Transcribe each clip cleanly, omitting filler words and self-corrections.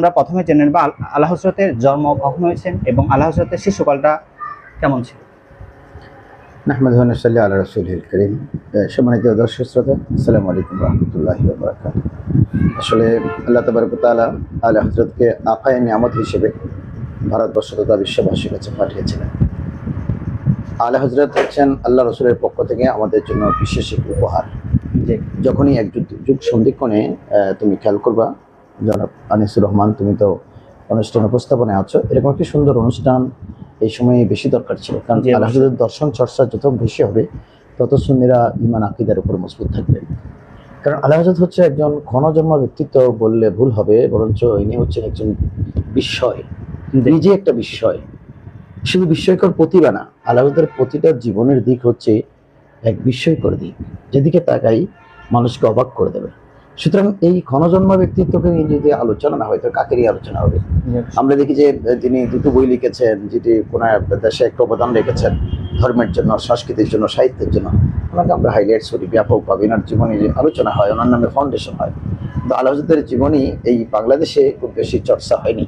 আমরা প্রথমে জেনে নেব আলা হযরতের জন্ম কখন হয়েছে এবং আলা হযরতের শিশুকালটা কেমন ছিল। নাহমাদুহু ওয়া নুসাল্লি আলা রাসূলিল কারীম। সম্মানিত দর্শক শ্রোতা, আসসালামু আলাইকুম ওয়া রাহমাতুল্লাহি ওয়া বারাকাতুহু। আসলে আল্লাহ তাবারক ওয়া তাআলা আলা হযরতকে আকায়ে নিয়ামত হিসেবে ভারতবর্ষ তথা বিশ্ববাসীর কাছে পাঠিয়েছিলেন। আলা হযরত হচ্ছেন আল্লাহ রাসূলের পক্ষ থেকে আমাদের জন্য বিশেষ এক উপহার। যখনই এক যুগ সন্ধিক্ষণে তুমি খেয়াল করবা, জনাব আনিসুর রহমান, তুমি তো অনুষ্ঠান উপস্থাপনায় আছো, এরকম একটি সুন্দর অনুষ্ঠান এই সময়ে বেশি দরকার ছিল। কারণ আলা হযরতের দর্শন চর্চা যত বেশি হবে তত সুন্নিরা ঈমান আকীদার উপর মজবুত থাকবে। কারণ আলা হযরত হচ্ছে একজন ক্ষণজন্ম ব্যক্তিত্ব বললে ভুল হবে, বরঞ্চ ইনি হচ্ছেন একজন বিস্ময়, নিজে একটা বিস্ময়। শুধু বিস্ময়কর প্রতিভা না, আলা হযরতের প্রতিটা জীবনের দিক হচ্ছে এক বিস্ময়কর দিক, যেদিকে তাকাই মানুষকে অবাক করে দেবে। সুতরাং এই ক্ষণজন্ম ব্যক্তিত্বকে নিয়ে যদি আলোচনা না হয় তো কাকেরই আলোচনা হবে। আমরা দেখি যে তিনি দুটো বই লিখেছেন, যেটি কোন দেশে একটা অবদান রেখেছেন ধর্মের জন্য, সংস্কৃতির জন্য, সাহিত্যের জন্য। ওনাকে আমরা হাইলাইটস করি ব্যাপকভাবে, ওনার জীবনী আলোচনা হয়, ওনার নামে ফাউন্ডেশন হয়। কিন্তু আলা হযরতের জীবনী এই বাংলাদেশে খুব বেশি চর্চা হয়নি।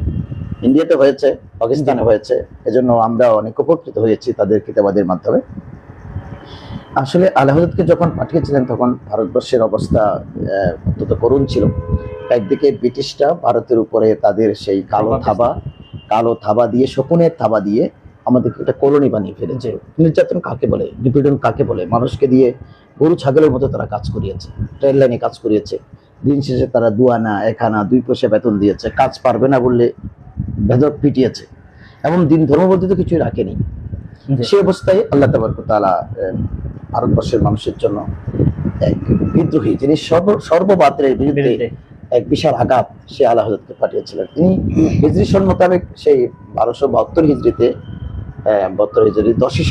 ইন্ডিয়াতে হয়েছে, পাকিস্তানে হয়েছে, এজন্য আমরা অনেক উপকৃত হয়েছি তাদের কিতাবাদের মাধ্যমে। আসলে আলা হযরতকে যখন পাঠিয়েছিলেন তখন ভারতবর্ষের অবস্থা অত্যন্ত করুণ ছিল। একদিকে ব্রিটিশরা ভারতের উপরে তাদের সেই কালো থাবা দিয়ে, শকুনের থাবা দিয়ে আমাদেরকে একটা কলোনি বানিয়ে ফেলেছে। নির্যাতন কাকে বলে, নিপীড়ন কাকে বলে? মানুষকে দিয়ে গরু ছাগলের মতো তারা কাজ করিয়েছে, ট্রেন লাইনে কাজ করিয়েছে। দিন শেষে তারা 2 আনা 1 আনা 2 পয়সা বেতন দিয়েছে, কাজ পারবে না বললে বেদক পিটিয়েছে, এবং দিন ধর্মবদ্ধ কিছুই রাখেনি। সেই অবস্থায় আল্লাহ তাবারক ওয়া তাআলা ভারতবর্ষের মানুষের জন্য এক বিদ্রোহী, যিনি সর্ববাদের বিরুদ্ধে এক বিশাল আঘাত, সে আলা হযরতকে পাঠিয়েছিলেন। তিনি হিজরি সন মোতাবেক সেই 1272 হিজরিতে 10ই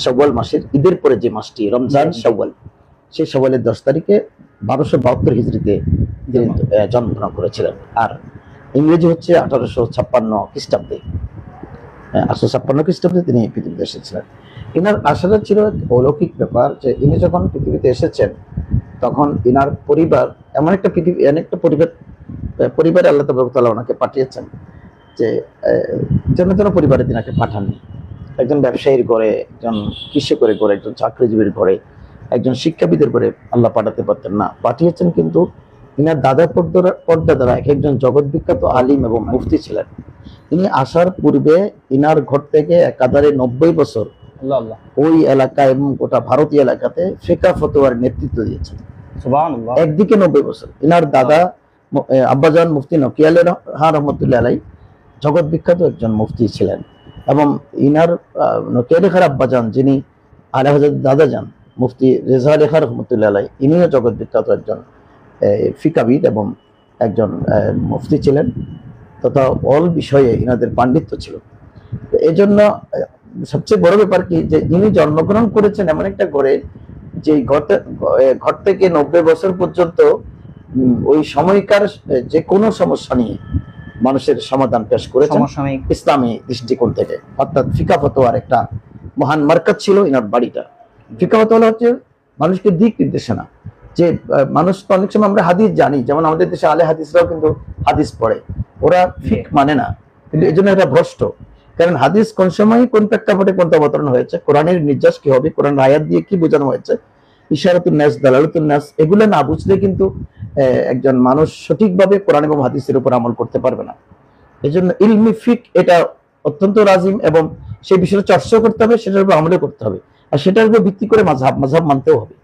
শাওয়াল মাসের ঈদের পরে যে মাসটি রমজান শাওয়াল, সেই শাওয়ালের 10 তারিখে 1272 হিজরিতে তিনি জন্মগ্রহণ করেছিলেন। আর ইংরেজি হচ্ছে 1856 খ্রিস্টাব্দে। 1856 খ্রিস্টাব্দে তিনি পৃথিবীতে এসেছিলেন। ইনার আশাটা ছিল অলৌকিক ব্যাপার, যে ইনি যখন পৃথিবীতে এসেছেন তখন ইনার পরিবার এমন একটা পরিবারে আল্লাহ তাবারক ওয়া তাআলা ওনাকে পাঠিয়েছেন, যে যেন পরিবারে তিনাকে পাঠাননি। একজন ব্যবসায়ীর ঘরে, একজন কৃষকের ঘরে, একজন চাকরিজীবীর ঘরে, একজন শিক্ষাবিদের ঘরে আল্লাহ পাঠাতে পারতেন না। পাঠিয়েছেন কিন্তু ইনার দাদা পর্দাদারা একজন জগৎ বিখ্যাত আলিম এবং মুফতি ছিলেন। তিনি আসার পূর্বে ইনার ঘর থেকে একাধারে 90 বছর ওই এলাকা এবং গোটা ভারতীয় এলাকাতে ফিকহ ফতোয়ার নেতৃত্ব দিয়েছেন। সুবহানাল্লাহ। একদিকে 90 বছর। ইনার দাদা আব্বাজান মুফতি নকিয়াল রহমতুল্লাহ আলাইহি জগৎ বিখ্যাত একজন মুফতি ছিলেন, এবং ইনার নকিয়াল খার আব্বাজান, যিনি আলা হযরত দাদাজান মুফতি রেজা আলী খান রহমতুল্লাহ আলাইহি, ইনিও জগৎ বিখ্যাত একজন ফিকাবিদ এবং একজন মুফতি ছিলেন, তথা অল বিষয়ে ইনাদের পাণ্ডিত্য ছিল। এই জন্য সবচেয়ে বড় ব্যাপার কি, যে ইনি জন্মগ্রহণ করেছেন এমন একটা ঘরে, যে ঘর থেকে 90 বছর পর্যন্ত ওই সময়কার যে কোনো সমস্যা নিয়ে মানুষের সমাধান পেশ করেছেন ইসলামী দৃষ্টিকোণ থেকে। অর্থাৎ ফিকহ ফতোয়ার একটা মহান মার্কাজ ছিল ইনার বাড়িটা। ফিকহ ফতোয়া হচ্ছে মানুষকে দিক নির্দেশনা। যে মানুষ তো অনেক সময় আমরা হাদিস জানি, যেমন আমাদের দেশে আলে হাদিসরাও কিন্তু হাদিস পড়ে, ওরা ফিক মানে না, কিন্তু এই জন্য এটা ভ্রষ্ট। কারণ হাদিস কোন সময় কোন প্রেক্ষাপটে কোনটা অবতরণ হয়েছে, কোরআনের নির্যাস কি হবে, কোরআন আয়াত দিয়ে কি বোঝানো হয়েছে, ইশারাতুন নাস, দালালাতুন নাস, এগুলো না বুঝলে কিন্তু একজন মানুষ সঠিকভাবে কোরআন এবং হাদিসের উপর আমল করতে পারবে না। এই জন্য ইলমি ফিক এটা অত্যন্ত রাজিম, এবং সেই বিষয়টা চর্চা করতে হবে, সেটার উপর আমলে করতে হবে, আর সেটার উপর ভিত্তি করে মাযহাব মানতেও হবে।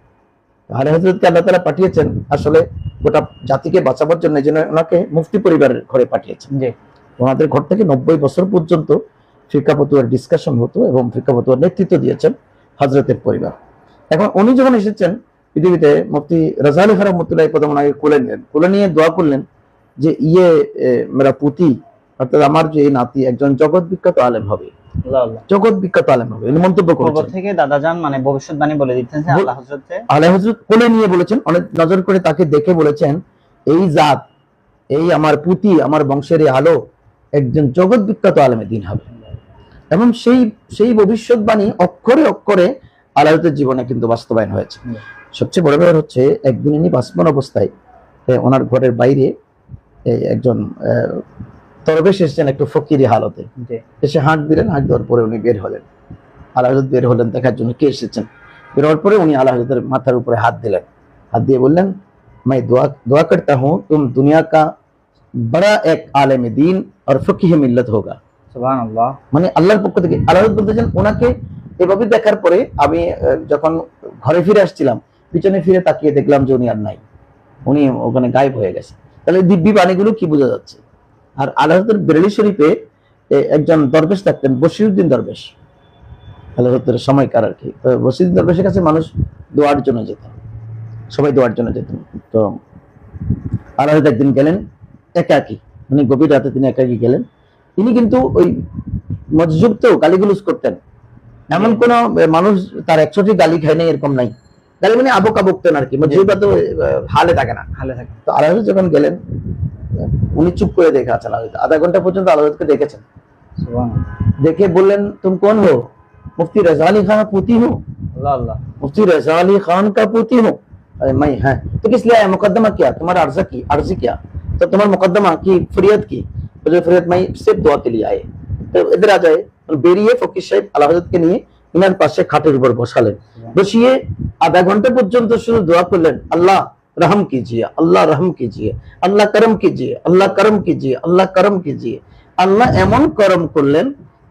আলা হযরতকে আল্লাহ তাআলা পাঠিয়েছেন আসলে গোটা জাতিকে বাঁচাবার জন্য, এই জন্য ওনাকে মুফতি পরিবারের ঘরে পাঠিয়েছেন। ওনাদের ঘর থেকে 90 বছর পর্যন্ত ফিকহ ফতোয়ার ডিসকাশন হতো এবং ফিকহ ফতোয়ার নেতৃত্ব দিয়েছেন হযরতের পরিবার। এখন উনি যখন এসেছেন পৃথিবীতে, মুফতি রেজা আলী খান রহমতুল্লাহ প্রথম ওনাকে কোলে নিয়ে দোয়া করলেন যে মেরা পুতি, অর্থাৎ আমার যে নাতি একজন জগৎ বিখ্যাত আলেম হবে, জগৎ বিখ্যাত আলেম হবে। উনি মন্তব্য করেছেন থেকে দাদাজান মানে ভবিষ্যৎবাণী বলে দিতেন যে আলা হযরত কোলে নিয়ে বলেছেন, অনেক নজর করে তাকে দেখে বলেছেন, এই জাত, এই আমার পুতি, আমার বংশের এই আলো একজন জগৎ বিখ্যাত আলেমে দিন হবে। এবং সেই ভবিষ্যৎবাণী অক্ষরে অক্ষরে আলা হযরতের জীবনে কিন্তু বাস্তবায়ন হয়েছে। সবচেয়ে বড় ব্যাপার হচ্ছে, একদিন ইনি বাসমান অবস্থায় ওনার ঘরের বাইরে এই একজন দরবেশ এসেছেন একটু ফকিরি হালতে, জি এসে হাঁট দিলেন, হাঁট দেওয়ার পরে উনি বের হলেন। আল্লাহ হযরত বের হলেন দেখার জন্য কে এসেছেন। বের হওয়ার পরে উনি আল্লাহ হযরতের মাথার উপরে হাত দিলেন, হাত দিয়ে বললেন, मैं दुआ करता हूँ तुम दुनिया का बड़ा एक आलिम दीन और फकीह मिल्लत होगा। সুবহানাল্লাহ। মানে আল্লাহর পক্ষ থেকে আল্লাহ বলতেছেন, ওনাকে এভাবে দেখার পরে আমি যখন ঘরে ফিরে আসছিলাম, পিছনে ফিরে তাকিয়ে দেখলাম যে উনি আর নাই, উনি ওখানে গায়েব হয়ে গেছে। তাহলে দিব্যি বাণীগুলো কি বোঝা যাচ্ছে। আর আল্লাহর বেরেলি শরীফে একজন দরবেশ থাকতেন, বশিরউদ্দিন দরবেশ, আল্লাহর সময়কার আর কি। তো বশিরউদ্দিন দরবেশের কাছে মানুষ দোয়ার জন্য যেতেন, সবাই দোয়ার জন্য যেতেন। তো আল্লাহ একদিন গেলেন একাকি, মানে গভীর রাতে তিনি একাকি গেলেন। তিনি কিন্তু ওই মসযুক্ত গালিগুলোজ করতেন, এমন কোন মানুষ তার 100টি গালি খায় নাই এরকম নাই। গালি মানে আবকা বকতেন আর কি, মসজিদটা তো হালে থাকে না। ভালো থাকে। তো আল্লাহ যখন গেলেন, উনি চুপ করে দেখে আছেন, আধা ঘন্টা পর্যন্ত আল্লাহকে দেখেছেন। সুবহানাল্লাহ। দেখে বললেন, तुम कौन हो? मुफ्ती रजा अली खान का पोती हूँ। আল্লাহ আল্লাহ। मुफ्ती रजा अली खान का पोती हूँ। अरे मैं है तो किस लिए आया? मुकदमा क्या तुम्हारा? अर्जी क्या? तो तुम्हारा मुकदमा की फरियाद की, जो फरियाद मैं सिर्फ दुआ के लिए आए। तो इधर आ जाए। বেরিয়ে ফকির সাহেব আল্লাহ হযরতকে নিয়ে ইনার পাশে খাটের উপর বসালেন, বসিয়ে আধা ঘন্টা পর্যন্ত শুধু দোয়া করলেন, আল্লাহ रहम कीजिए, अल्लाह रहम कीजिए, अल्लाह करम कीजिए, अल्लाह करम कीजिए, अल्लाह करम कीजिए। আল্লাহ এমন করম করলেন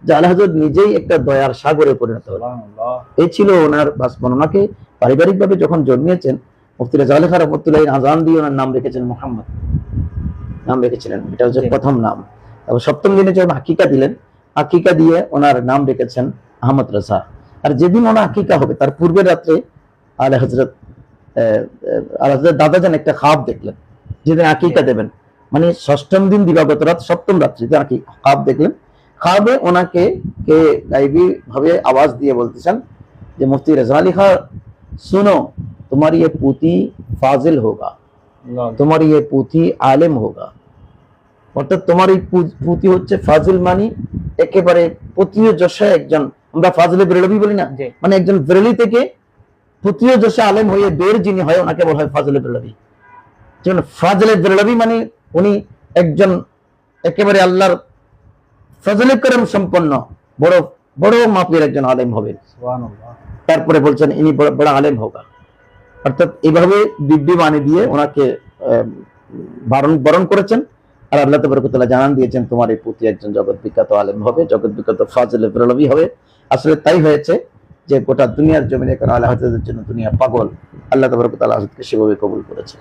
যে আল্লাহ হযরত নিজেই একটা দয়ার সাগরে পরিণত হলেন। সুবহানাল্লাহ। এই ছিল ওনার বাসপন। ওনাকে পারিবারিকভাবে যখন জন্মিয়েছেন, মুফতি রাজা আলী খান রহমতুল্লাহ আযান দিয়ে ওনার নাম রেখেছেন মুহাম্মদ, নাম রেখেছিলেন। এটা হচ্ছে প্রথম নাম। তারপর 7ম দিনে যখন আকিকা দিলেন, আকিকা দিয়ে ওনার নাম রেখেছেন আহমদ রাজা। আর যেদিন ওনার আকিকা হবে তার পূর্বের রাত্রে আল্লাহ হযরত দাদা যান একটা খাব দেখলেন, যেদিন আকিকা দেবেন, মানে 6ম দিন দিবাগত রাত 7ম রাত্রে খাব দেখলেন। খাবে ওনাকে কে গাইবী ভাবে আওয়াজ দিয়ে বলতেছেন যে মুফতি রাজা আলী খান सुनो, तुम्हारी ये पोती फाजिल होगा, তোমার ये पोती आलिम होगा। অর্থাৎ তোমার এই পুঁতি হচ্ছে ফাজিল, মানে একেবারে পতীয় যশা একজন, আমরা ফাজিলে বেরেলভি বলি না, মানে একজন বেরেলি থেকে পতীয় যশা আলেম হয়ে বের যিনি হয় ওনাকে বলা হয় ফাজিলে বেরেলভি। যেমন ফাজিলে বেরেলভি মানে উনি একজন একেবারে আল্লাহর ফজলে করম সম্পন্ন বড় বড় মাপের একজন আলেম হবেন। সুবহানাল্লাহ। তারপরে বলছেন ইনি বড় আলেম হোগা। অর্থাৎ এইভাবে দিব্যি বাণী দিয়ে ওনাকে বরণ করেছেন। আর আল্লাহ তাবারক ওয়া তাআলা জানান দিয়েছেন তোমার এই পুত্র একজন জগৎ বিখ্যাত আলেম হবে, জগৎ বিখ্যাত ফাজিল বেরেলভি হবে। আসলে তাই হয়েছে যে গোটা দুনিয়ার জমিনে কারণ আল্লাহ হযরতের জন্য দুনিয়া পাগল। আল্লাহ তাবারক ওয়া তাআলা হযরতকে সেভাবে কবুল করেছে।